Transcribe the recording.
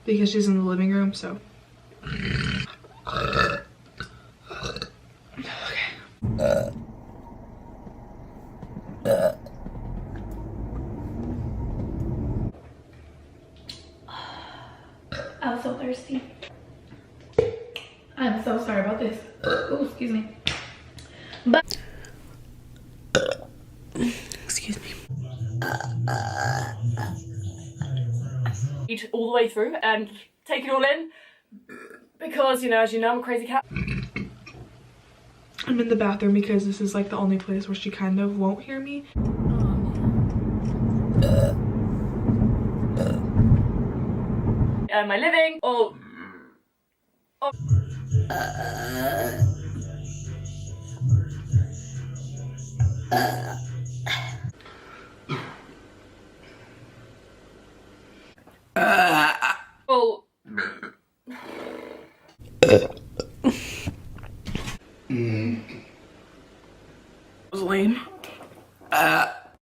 because she's in the living room, so. I was so thirsty. I'm so sorry about this. Oh, excuse me. But Excuse me. Eat all the way through and take it all in because, you know, as you know, I'm a crazy cat. I'm in the bathroom because this is like the only place where she kind of won't hear me. My living. Oh. Oh. Was lame.